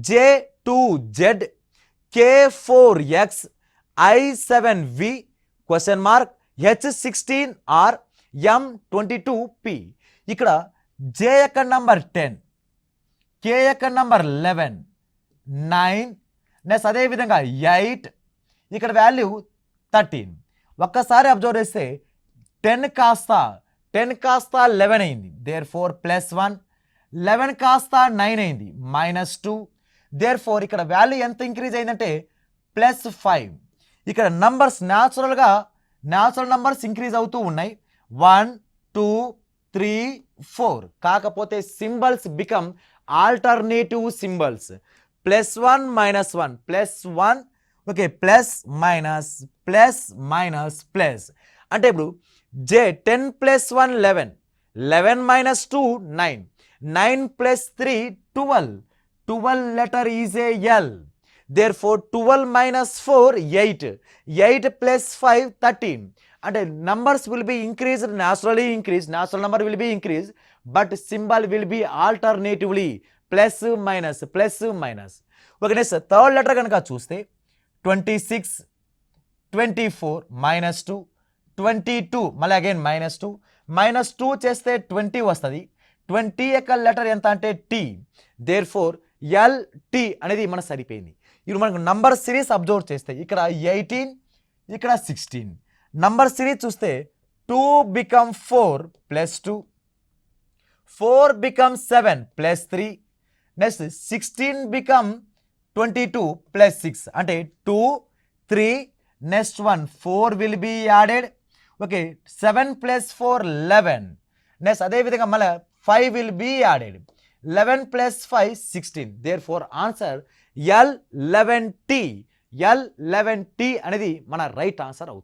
J2Z K4X I7V question mark H16R M22P. ఇక్కడ J యొక్క number 10, K యొక్క number 11, 9, next అదేవిధంగా 8, ఇక్కడ వాల్యూ 13. ఒక్కసారి అబ్జర్వ్ చేస్తే 10 కాస్త 11 అయింది, దేర్ ఫోర్ +1. 11 కాస్త 9 అయింది, -2. దేర్ ఫోర్ ఇక్కడ వాల్యూ ఎంత ఇంక్రీజ్ అయిందంటే +5. ఇక్కడ నంబర్స్ న్యాచురల్ నంబర్స్ ఇంక్రీజ్ అవుతూ ఉన్నాయి, 1, 2, 3, 4. కాకపోతే symbols become alternative symbols. +1 -1 +1, okay, plus minus plus. అంటే ఇప్పుడు J10 + 1 11, 11 - 2 9, 9 + 3 12, 12 letter is a L. Therefore 12 - 4 8, 8 + 5 13. అంటే numbers will be increased, naturally increased, natural number will be increased, but symbol will be alternatively +, okay. Next third letter కనుక చూస్తే 26, 24 -2, 22 మళ్ళీ again -2, -2 చేస్తే 20 వస్తుంది. 20 యొక్క letter ఎంత అంటే T. దేర్ ఫోర్ LT అనేది మనకు సరిపోయింది. ఇప్పుడు మనకు నంబర్ సిరీస్ అబ్జర్వ్ చేస్తే ఇక్కడ 18, ఇక్కడ 16. నంబర్ సిరీస్ చూస్తే 2 become 4 +2, 4 become 7 +3, నెక్స్ట్ 16 become 22 + 6. అంటే 2, 3, next 1 4 will be added, okay. 7 + 4 11, next అదేవిధంగా మళ్ళీ 5 will be added, 11 + 5 16. Therefore answer L11T అనేది మన రైట్ ఆన్సర్ అవుతుంది.